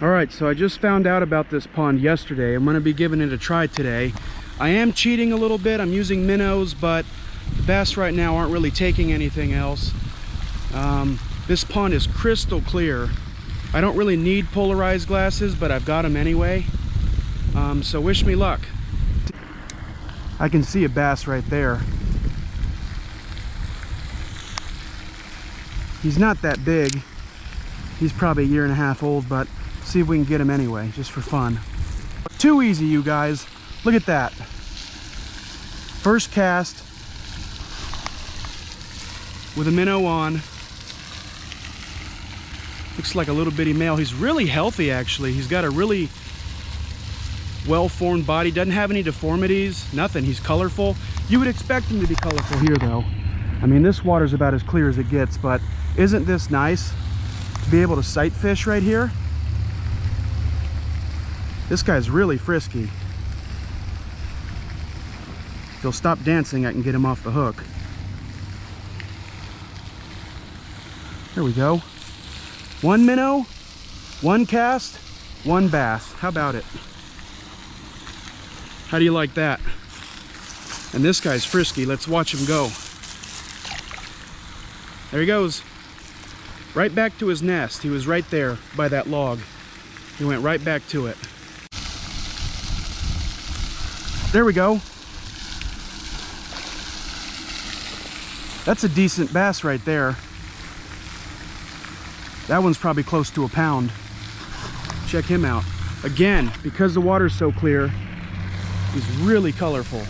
All right, so I just found out about this pond yesterday. I'm gonna be giving it a try today. I am cheating a little bit. I'm using minnows, but the bass right now aren't really taking anything else. This pond is crystal clear. I don't really need polarized glasses, but I've got them anyway. So wish me luck. I can see a bass right there. He's not that big. He's probably a year and a half old, but see if we can get him anyway, just for fun. Too easy, you guys. Look at that. First cast with a minnow on. Looks like a little bitty male. He's really healthy, actually. He's got a really well-formed body. Doesn't have any deformities, nothing. He's colorful. You would expect him to be colorful here, though. I mean, this water's about as clear as it gets, but isn't this nice to be able to sight fish right here? This guy's really frisky. If he'll stop dancing, I can get him off the hook. There we go. One minnow, one cast, one bass. How about it? How do you like that? And this guy's frisky. Let's watch him go. There he goes. Right back to his nest. He was right there by that log. He went right back to it. There we go. That's a decent bass right there. That one's probably close to a pound. Check him out. Again, because the water's so clear, he's really colorful.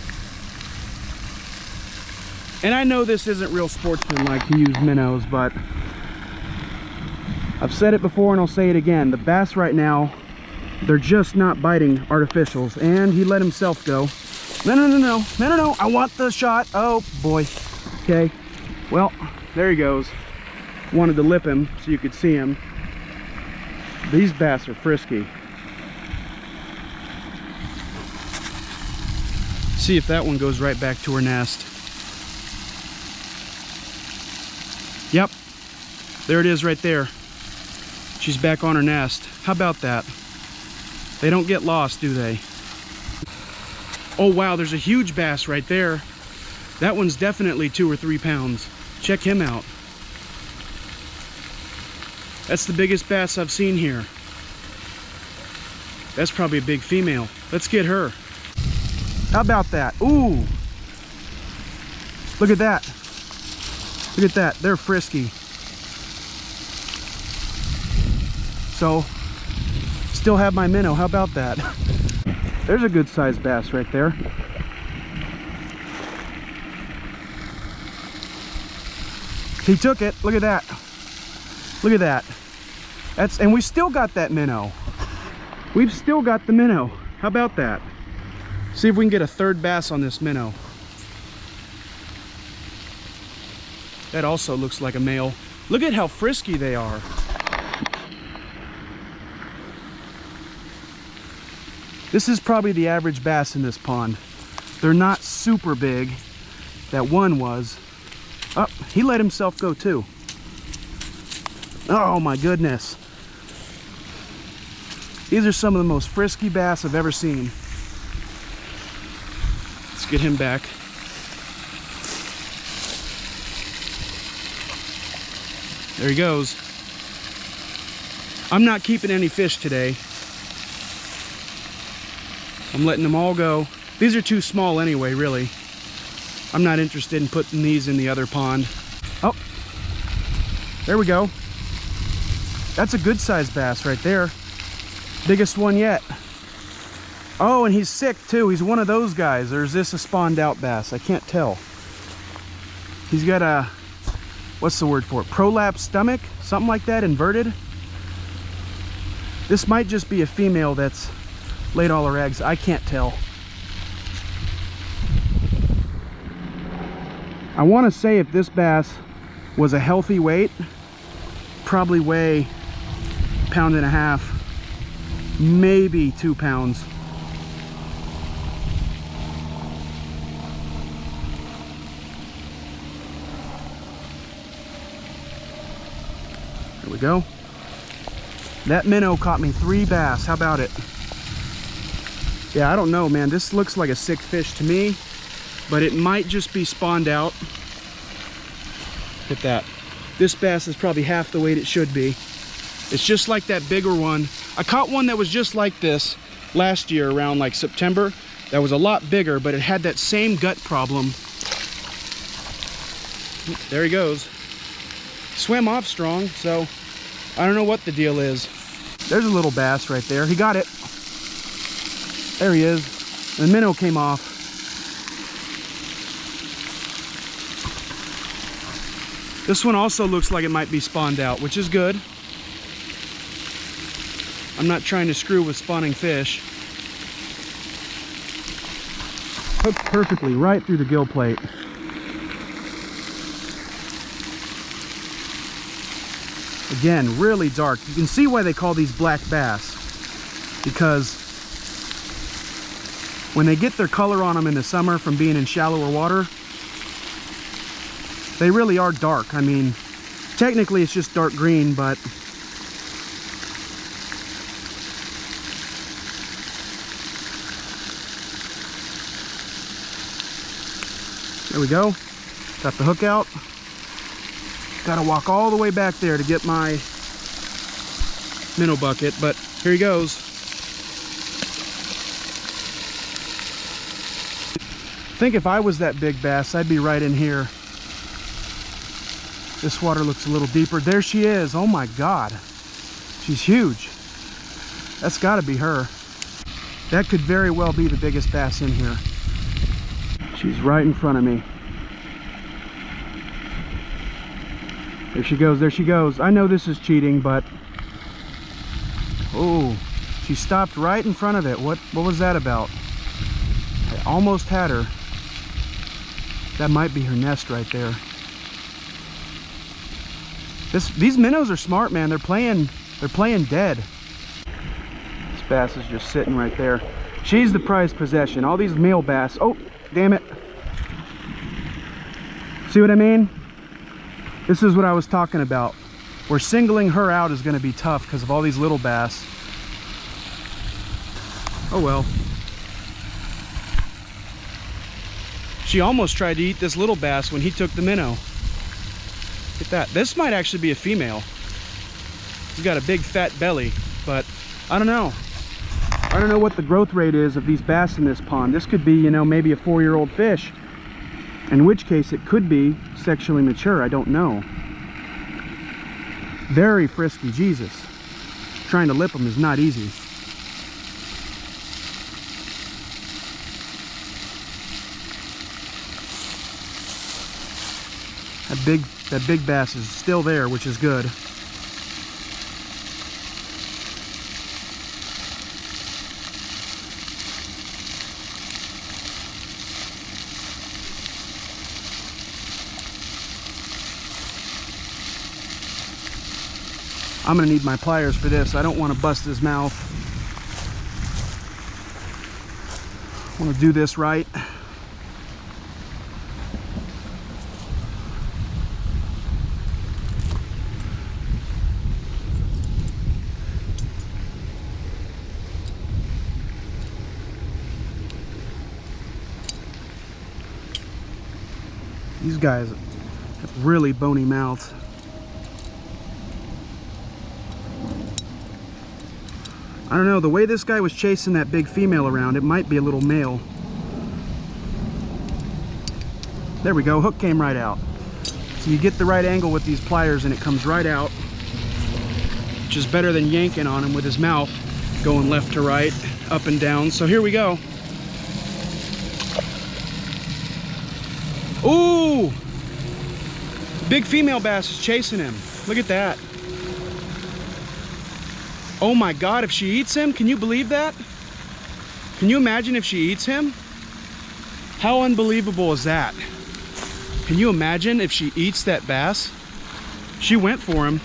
And I know this isn't real sportsmanlike to use minnows, but I've said it before and I'll say it again. The bass right now, they're just not biting artificials. And he let himself go. No, I want the shot. Oh boy. Okay, well, there he goes. Wanted to lip him so you could see him. These bass are frisky. See if that one goes right back to her nest. Yep, there it is right there. She's back on her nest. How about that? They don't get lost, do they? Oh wow, there's a huge bass right there. That one's definitely 2 or 3 pounds. Check him out. That's the biggest bass I've seen here. That's probably a big female. Let's get her. How about that? Ooh! Look at that. Look at that. They're frisky. So, still have my minnow. How about that? There's a good sized bass right there. He took it. Look at that. Look at that. And we've still got that minnow. We've still got the minnow. How about that? See if we can get a third bass on this minnow. That also looks like a male. Look at how frisky they are. This is probably the average bass in this pond. They're not super big. That one was. Oh, he let himself go too. Oh my goodness. These are some of the most frisky bass I've ever seen. Let's get him back. There he goes. I'm not keeping any fish today. I'm letting them all go. These are too small anyway, really. I'm not interested in putting these in the other pond. Oh, there we go. That's a good sized bass right there. Biggest one yet. Oh, and he's sick too. He's one of those guys. Or is this a spawned out bass? I can't tell. He's got a, what's the word for it? Prolapse stomach? Something like that, inverted. This might just be a female that's laid all her eggs. I can't tell. I want to say if this bass was a healthy weight, probably weigh 1.5 pounds, maybe 2 pounds. There we go. That minnow caught me 3 bass. How about it? Yeah, I don't know, man. This looks like a sick fish to me, but it might just be spawned out. Look at that. This bass is probably half the weight it should be. It's just like that bigger one. I caught one that was just like this last year around like September. That was a lot bigger, but it had that same gut problem. There he goes. Swam off strong, so I don't know what the deal is. There's a little bass right there. He got it. There he is. The minnow came off. This one also looks like it might be spawned out, which is good. I'm not trying to screw with spawning fish. Hooked perfectly right through the gill plate. Again, really dark. You can see why they call these black bass, because when they get their color on them in the summer from being in shallower water, they really are dark. I mean, technically it's just dark green, but there we go. Got the hook out. Got to walk all the way back there to get my minnow bucket, but here he goes. I think if I was that big bass, I'd be right in here. This water looks a little deeper. There she is. Oh my God. She's huge. That's got to be her. That could very well be the biggest bass in here. She's right in front of me. There she goes, there she goes. I know this is cheating, but oh, she stopped right in front of it. What was that about? I almost had her. That might be her nest right there. These minnows are smart, man. They're playing dead. This bass is just sitting right there. She's the prized possession. All these male bass. Oh, damn it. See what I mean? This is what I was talking about. Where singling her out is going to be tough because of all these little bass. Oh well. She almost tried to eat this little bass when he took the minnow. Look at that. This might actually be a female. He's got a big fat belly, but I don't know. I don't know what the growth rate is of these bass in this pond. This could be, you know, maybe a 4-year-old fish. In which case it could be sexually mature. I don't know. Very frisky. Jesus. Trying to lip them is not easy. That big bass is still there, which is good. I'm gonna need my pliers for this. I don't want to bust his mouth. I want to do this right. These guys have really bony mouths. I don't know, the way this guy was chasing that big female around, it might be a little male. There we go, hook came right out. So you get the right angle with these pliers and it comes right out, which is better than yanking on him with his mouth going left to right, up and down. So here we go. Ooh! Big female bass is chasing him. Look at that. Oh my God, if she eats him, can you believe that? Can you imagine if she eats him? How unbelievable is that? Can you imagine if she eats that bass? She went for him.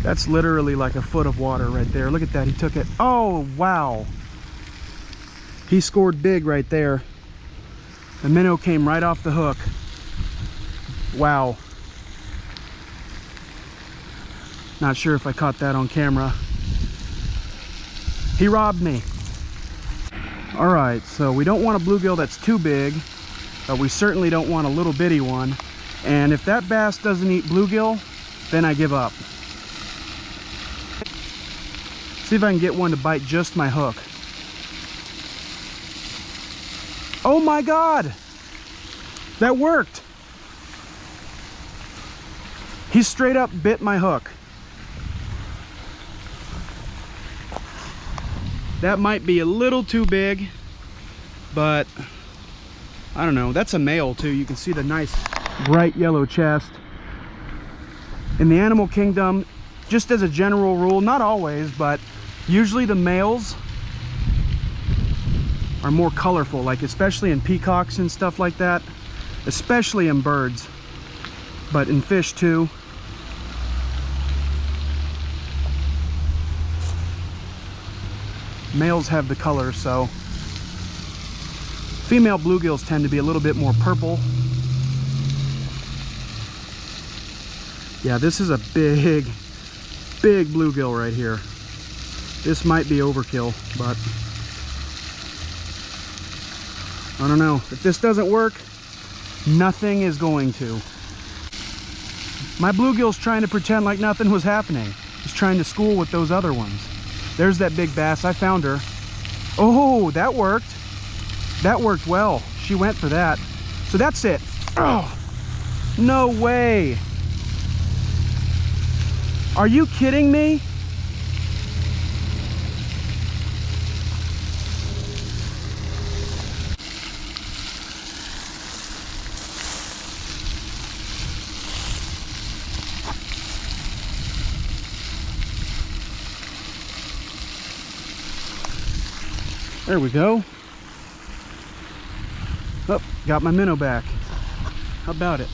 That's literally like a foot of water right there. Look at that, he took it. Oh, wow. He scored big right there. The minnow came right off the hook. Wow. Not sure if I caught that on camera. He robbed me. All right, so we don't want a bluegill that's too big, but we certainly don't want a little bitty one. And if that bass doesn't eat bluegill, then I give up. See if I can get one to bite just my hook. Oh my God! That worked! He straight up bit my hook. That might be a little too big, but I don't know. That's a male too. You can see the nice bright yellow chest. In the animal kingdom, just as a general rule, not always, but usually the males are more colorful, like especially in peacocks and stuff like that, especially in birds, but in fish too. Males have the color, so female bluegills tend to be a little bit more purple. Yeah, this is a big bluegill right here. This might be overkill, but I don't know. If this doesn't work, nothing is going to. My bluegill's trying to pretend like nothing was happening. He's trying to school with those other ones. There's that big bass. I found her. Oh, that worked. That worked well. She went for that. So that's it. Oh, no way. Are you kidding me? There we go. Oh, got my minnow back. How about it?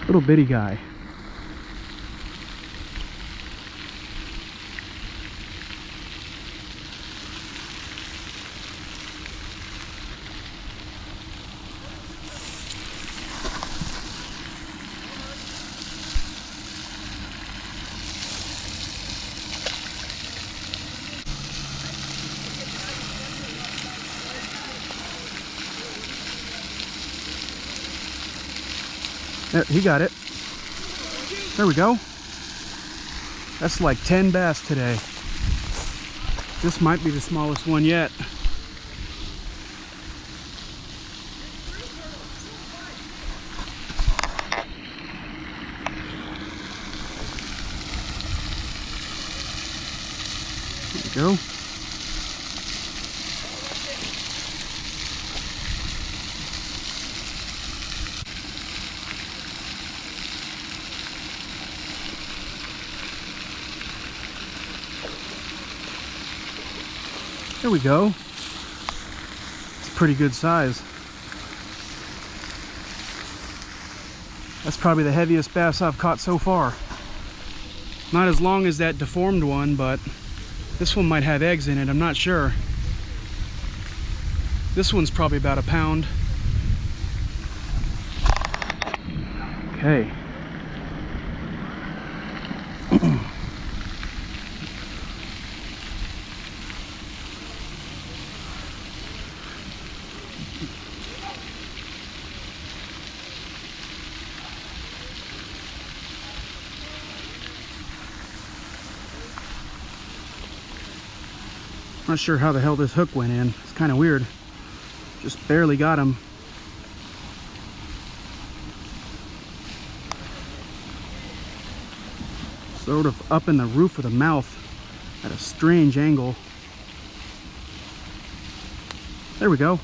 Little bitty guy. There, he got it. There we go. That's like 10 bass today. This might be the smallest one yet. There we go. There we go. It's a pretty good size. That's probably the heaviest bass I've caught so far. Not as long as that deformed one, but this one might have eggs in it, I'm not sure. This one's probably about a pound. Okay. Not sure how the hell this hook went in. It's kind of weird. Just barely got him. Sort of up in the roof of the mouth at a strange angle. There we go.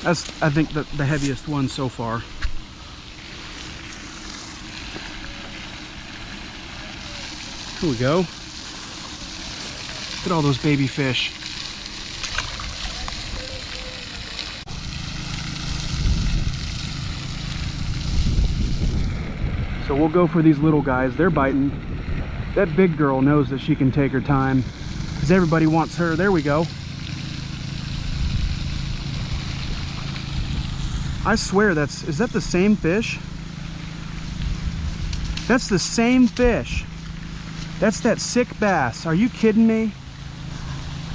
That's, I think, the heaviest one so far. Here we go. Look at all those baby fish. So we'll go for these little guys. They're biting. That big girl knows that she can take her time, because everybody wants her. There we go. I swear is that the same fish? That's the same fish. That's that sick bass. Are you kidding me?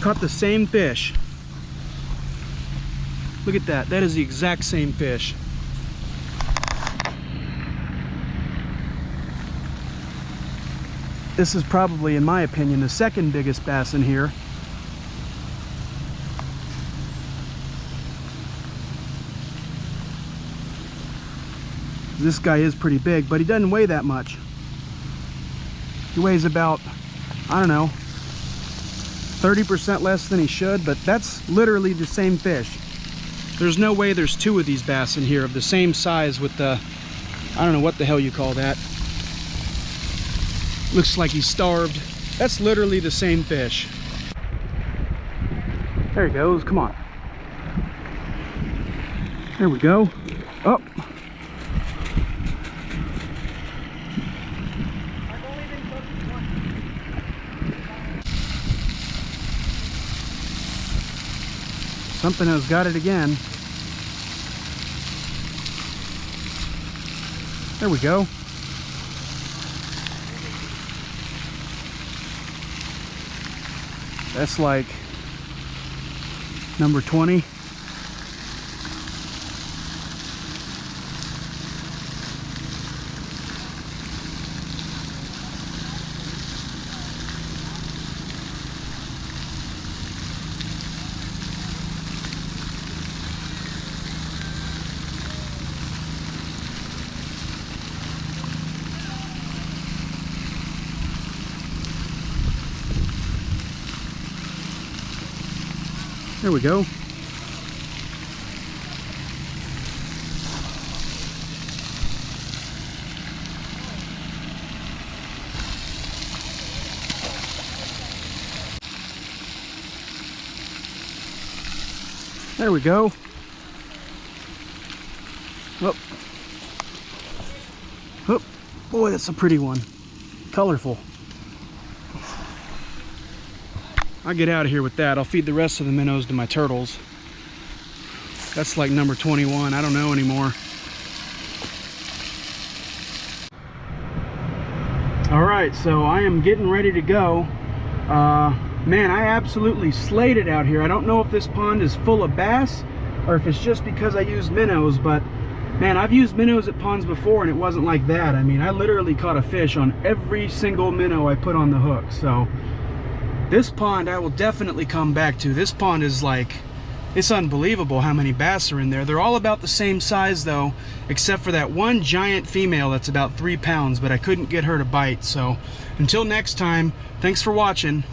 Caught the same fish. Look at that. That is the exact same fish. This is probably, in my opinion, the second biggest bass in here. This guy is pretty big, but he doesn't weigh that much. He weighs about, I don't know, 30% less than he should, but that's literally the same fish. There's no way there's two of these bass in here of the same size with the, I don't know what the hell you call that. Looks like he's starved. That's literally the same fish. There he goes, come on. There we go. Oh. Something has got it again. There we go. That's like number 20. There we go. There we go. Oh. Oh, boy, that's a pretty one. Colorful. I'll get out of here with that. I'll feed the rest of the minnows to my turtles. That's like number 21. I don't know anymore. All right, so I am getting ready to go. Man, I absolutely slayed it out here. I don't know if this pond is full of bass or if it's just because I use minnows, but man, I've used minnows at ponds before and it wasn't like that. I mean, I literally caught a fish on every single minnow I put on the hook. So this pond I will definitely come back to. This pond is like, it's unbelievable how many bass are in there. They're all about the same size though, except for that one giant female that's about 3 pounds, but I couldn't get her to bite. So until next time, thanks for watching.